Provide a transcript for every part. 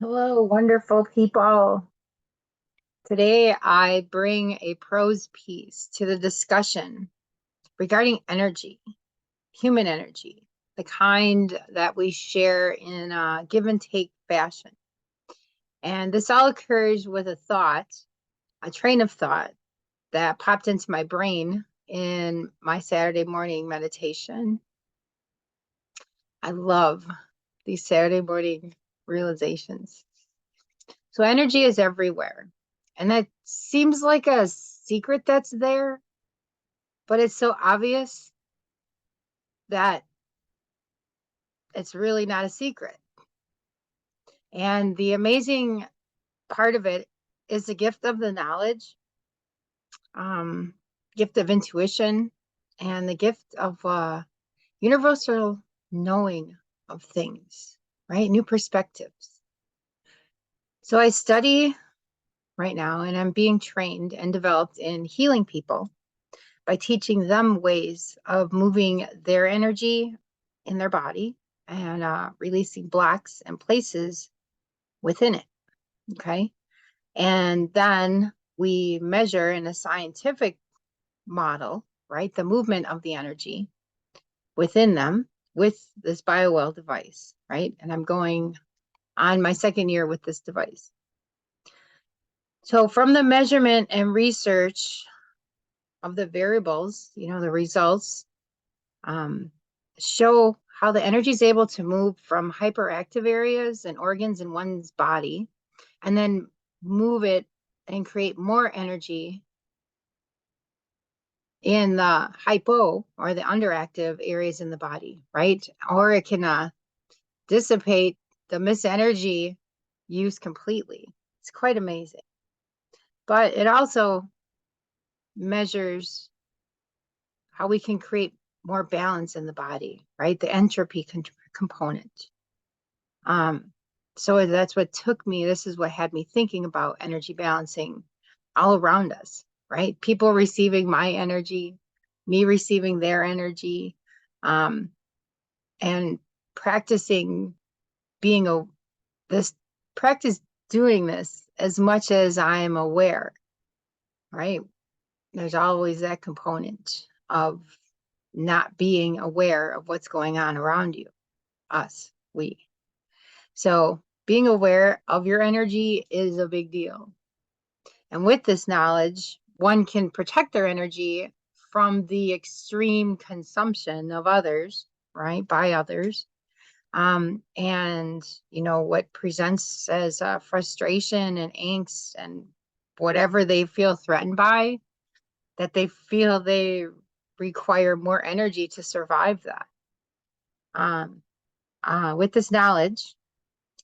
Hello, wonderful people. Today I bring a prose piece to the discussion regarding energy, human energy, the kind that we share in a give and take fashion. And this all occurs with a train of thought that popped into my brain in my Saturday morning meditation. I love these Saturday morning realizations. So energy is everywhere. And that seems like a secret that's there, but it's so obvious that it's really not a secret. And the amazing part of it is the gift of the knowledge, um, gift of intuition, and the gift of universal knowing of things, right? New perspectives. So I study right now and I'm being trained and developed in healing people by teaching them ways of moving their energy in their body and releasing blocks and places within it. Okay. And then we measure in a scientific model, right, the movement of the energy within them with this BioWell device, right? And I'm going on my second year with this device. So from the measurement and research of the variables, the results um, show how the energy is able to move from hyperactive areas and organs in one's body and then move it and create more energy in the hypo or the underactive areas in the body, right? Or it can dissipate the missed energy use completely. It's quite amazing. But it also measures how we can create more balance in the body, right? The entropy component. Um, so that's what took me, this is what had me thinking about energy balancing all around us, right? People receiving my energy, me receiving their energy, um, and practicing being this practice doing this as much as I am aware, right? There's always that component of not being aware of what's going on around you, us, we. So being aware of your energy is a big deal. And with this knowledge, one can protect their energy from the extreme consumption of others, right, by others. And, what presents as frustration and angst and whatever they feel threatened by, that they feel they require more energy to survive that. With this knowledge,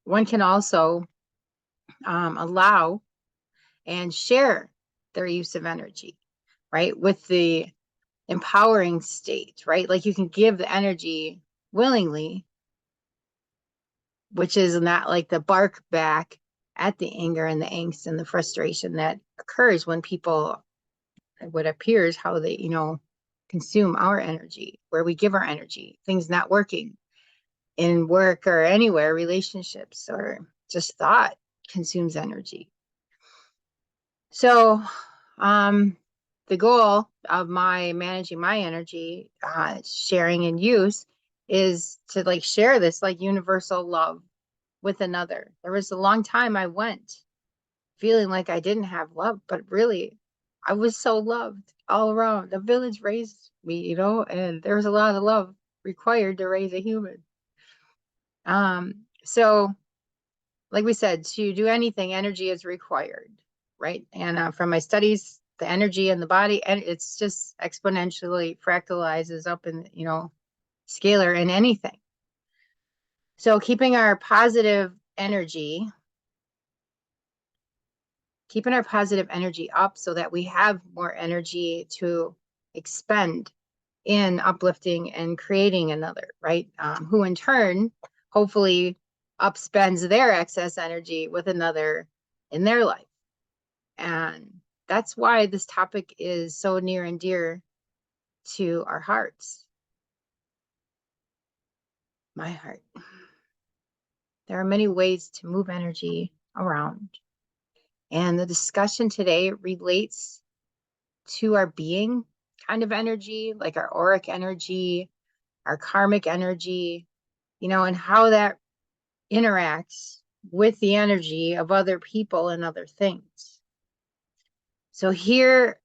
one can also allow and share their use of energy, right? With the empowering state, right? Like you can give the energy willingly, which is not like the bark back at the anger and the angst and the frustration that occurs when people, what appears how they, consume our energy, where we give our energy, things not working in work or anywhere, relationships or just thought consumes energy. So the goal of my managing my energy, sharing and use, is to like share this like universal love with another. There was a long time I went feeling like I didn't have love, but really I was so loved all around. The village raised me, and there was a lot of love required to raise a human. So like we said, to do anything, energy is required, right? And from my studies, the energy in the body, and it's just exponentially fractalizes up in, scalar in anything. So keeping our positive energy up so that we have more energy to expend in uplifting and creating another, right? Who in turn, hopefully, upspends their excess energy with another in their life. And that's why this topic is so near and dear to our hearts. My heart. There are many ways to move energy around. And the discussion today relates to our being kind of energy, like our auric energy, our karmic energy, and how that interacts with the energy of other people and other things. So here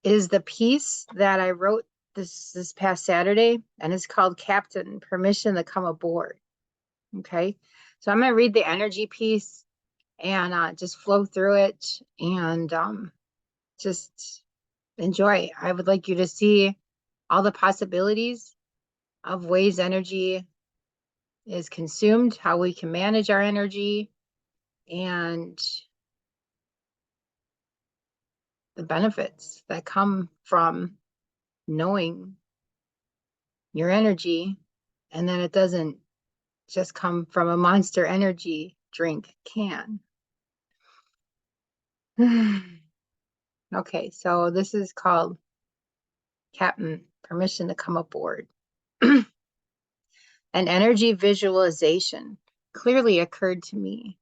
is the piece that I wrote this past Saturday, and it's called Captain, Permission to Come Aboard. Okay, so I'm going to read the energy piece and just flow through it and just enjoy. I would like you to see all the possibilities of ways energy is consumed, how we can manage our energy, and the benefits that come from knowing your energy, and then it doesn't just come from a Monster Energy drink can. Okay, so this is called Captain, Permission to Come Aboard. An energy visualization clearly occurred to me.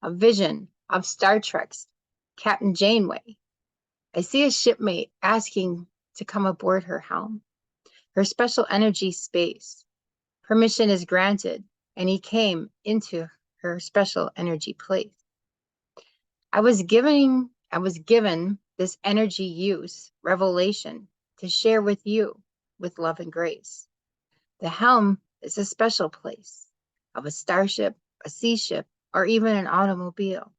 A vision of Star Trek's Captain Janeway. I see a shipmate asking to come aboard her helm, her special energy space. Permission is granted, and he came into her special energy place. I was given this energy use revelation to share with you with love and grace. The helm is a special place of a starship, a sea ship, or even an automobile.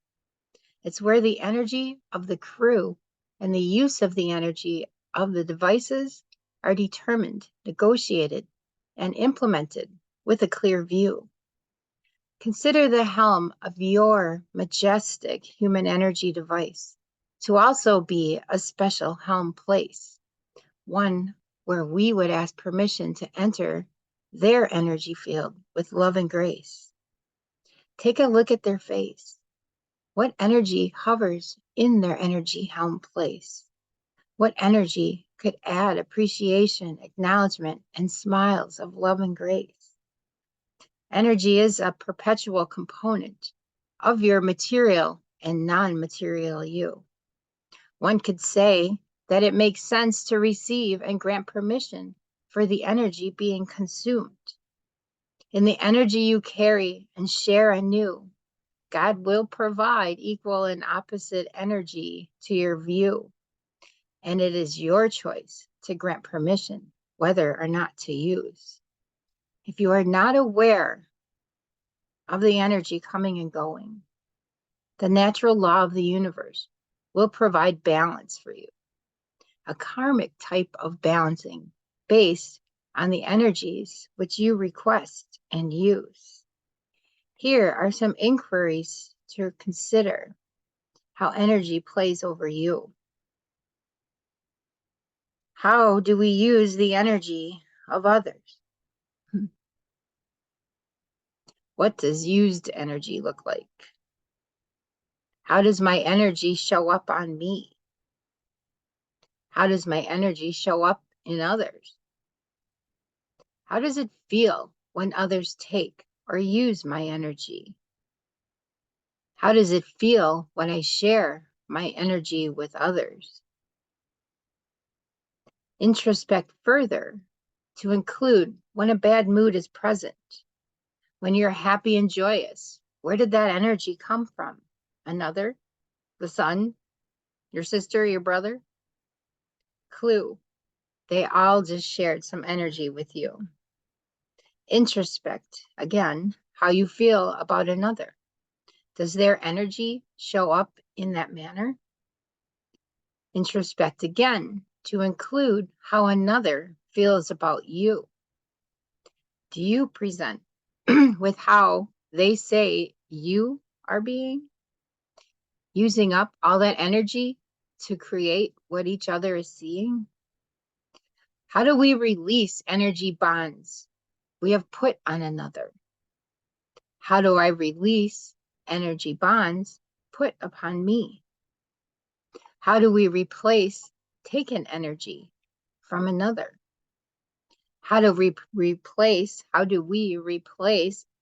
It's where the energy of the crew and the use of the energy of the devices are determined, negotiated, and implemented with a clear view. Consider the helm of your majestic human energy device to also be a special helm place, one where we would ask permission to enter their energy field with love and grace. Take a look at their face. What energy hovers in their energy helm place? What energy could add appreciation, acknowledgement, and smiles of love and grace? Energy is a perpetual component of your material and non-material you. One could say that it makes sense to receive and grant permission for the energy being consumed. In the energy you carry and share anew, God will provide equal and opposite energy to your view, and it is your choice to grant permission whether or not to use. If you are not aware of the energy coming and going, the natural law of the universe will provide balance for you, a karmic type of balancing based on the energies which you request and use. Here are some inquiries to consider how energy plays over you. How do we use the energy of others? What does used energy look like? How does my energy show up on me? How does my energy show up in others? How does it feel when others take or use my energy? How does it feel when I share my energy with others? Introspect further to include when a bad mood is present. When you're happy and joyous, where did that energy come from? Another? The sun? Your sister? Your brother? Clue. They all just shared some energy with you. Introspect, again, how you feel about another. Does their energy show up in that manner? Introspect again to include how another feels about you. Do you present with how they say you are being? Using up all that energy to create what each other is seeing? How do we release energy bonds we have put on another? How do I release energy bonds put upon me? How do we replace taken energy from another? How do we replace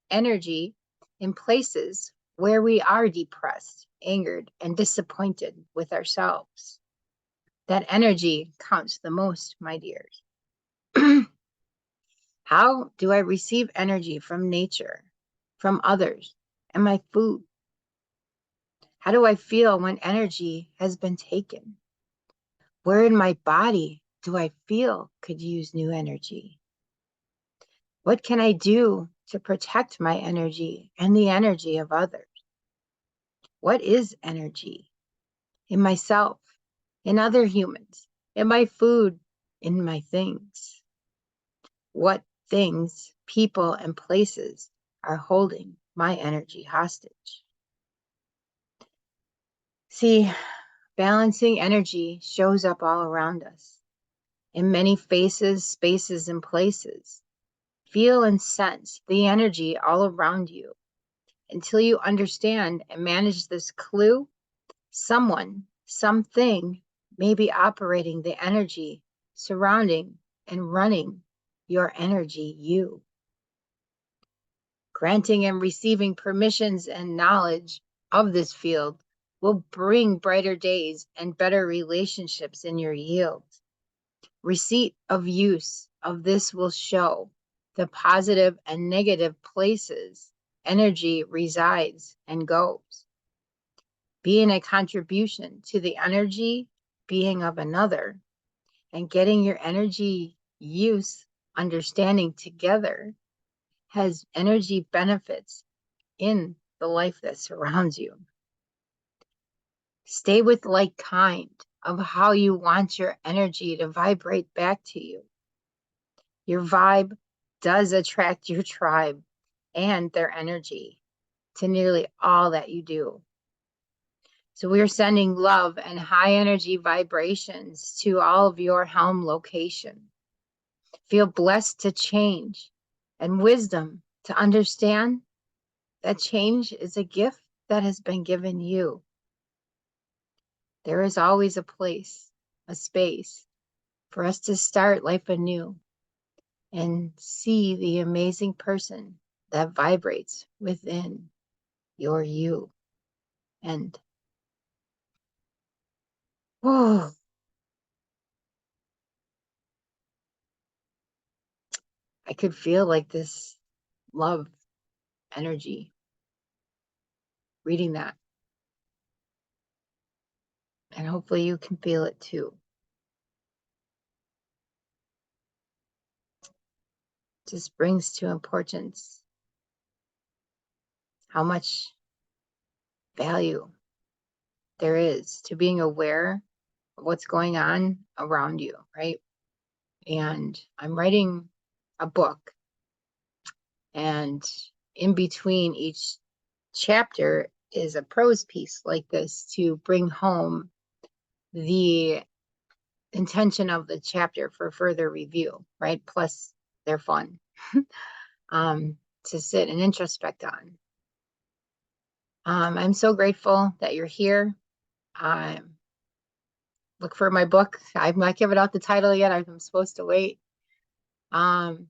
energy in places where we are depressed, angered, and disappointed with ourselves. That energy counts the most, my dears. How do I receive energy from nature, from others, and my food? How do I feel when energy has been taken? Where in my body do I feel could use new energy? What can I do to protect my energy and the energy of others? What is energy? In myself, in other humans, in my food, in my things? What things, people, and places are holding my energy hostage? See, balancing energy shows up all around us, in many faces, spaces, and places. Feel and sense the energy all around you. Until you understand and manage this clue, someone, something may be operating the energy surrounding and running your energy, you. Granting and receiving permissions and knowledge of this field will bring brighter days and better relationships in your yield. Receipt of use of this will show the positive and negative places energy resides and goes. Being a contribution to the energy being of another and getting your energy use understanding together has energy benefits in the life that surrounds you. Stay with like kind of how you want your energy to vibrate back to you. Your vibe does attract your tribe and their energy to nearly all that you do. So we're sending love and high energy vibrations to all of your home location. Feel blessed to change and wisdom to understand that change is a gift that has been given you. There is always a place, a space for us to start life anew and see the amazing person that vibrates within your you. And oh, I could feel like this love energy reading that. And hopefully you can feel it too. Just brings to importance how much value there is to being aware of what's going on around you, right? And I'm writing a book, and in between each chapter is a prose piece like this to bring home the intention of the chapter for further review, right? Plus they're fun to sit and introspect on. I'm so grateful that you're here. Look for my book. I've not given out the title yet. I'm supposed to wait. And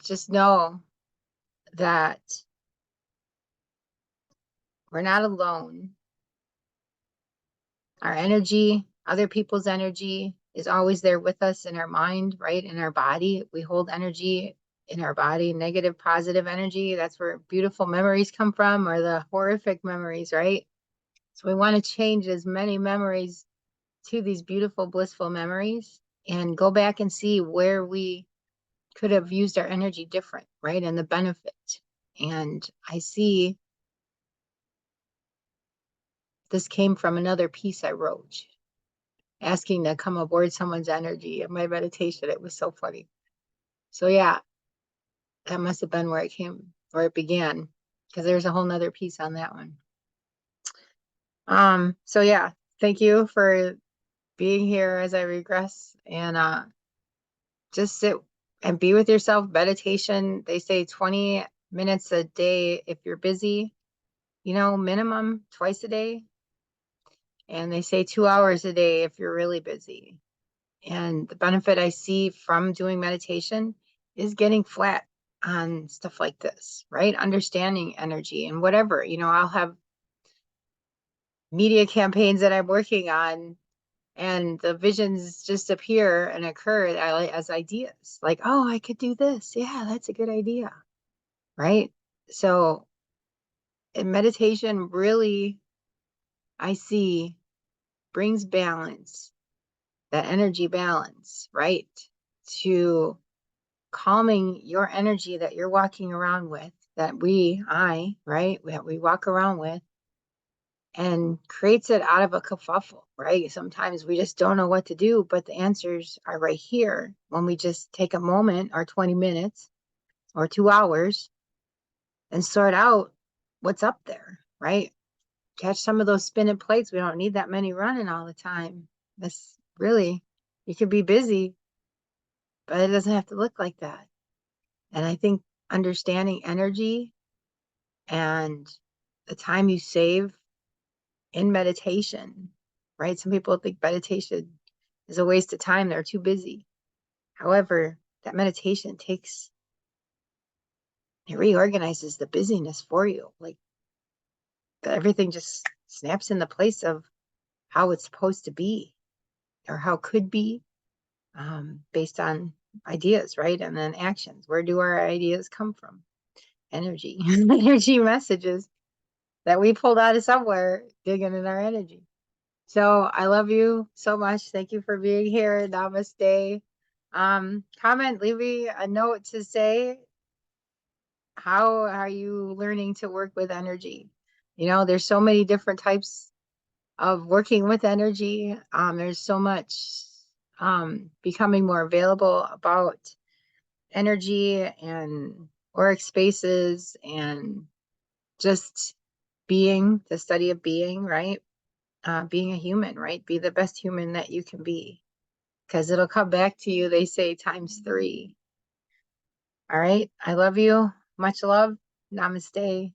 just know that we're not alone. Our energy, other people's energy is always there with us in our mind, right? In our body. We hold energy in our body, negative, positive energy. That's where beautiful memories come from, or the horrific memories, right? So we want to change as many memories to these beautiful, blissful memories and go back and see where we could have used our energy different, right? And the benefit. And I see this came from another piece I wrote, asking to come aboard someone's energy in my meditation. It was so funny. So yeah, that must have been where it began, because there's a whole nother piece on that one. So yeah, thank you for being here as I regress, and just sit and be with yourself. Meditation, they say 20 minutes a day if you're busy, minimum twice a day. And they say 2 hours a day if you're really busy. And the benefit I see from doing meditation is getting flat. on stuff like this, right? Understanding energy and whatever, I'll have media campaigns that I'm working on, and the visions just appear and occur as ideas. Like, oh, I could do this. Yeah, that's a good idea, right? So in meditation really, I see, brings balance, that energy balance, right? To calming your energy that you're walking around with, that right, that we walk around with, and creates it out of a kerfuffle, right? Sometimes we just don't know what to do, but the answers are right here when we just take a moment or 20 minutes or 2 hours and sort out what's up there, right? Catch some of those spinning plates. We don't need that many running all the time. That's really, you could be busy, but it doesn't have to look like that. And I think understanding energy and the time you save in meditation, right? Some people think meditation is a waste of time. They're too busy. However, that meditation it reorganizes the busyness for you. Like everything just snaps in the place of how it's supposed to be or how it could be, based on ideas, right? And then actions. Where do our ideas come from? Energy, energy messages that we pulled out of somewhere, digging in our energy. So I love you so much. Thank you for being here. Namaste. Comment, leave me a note to say, how are you learning to work with energy? There's so many different types of working with energy. There's so much becoming more available about energy and auric spaces and just being, the study of being, right? Being a human, right? Be the best human that you can be, because it'll come back to you, they say, times 3. All right. I love you. Much love. Namaste.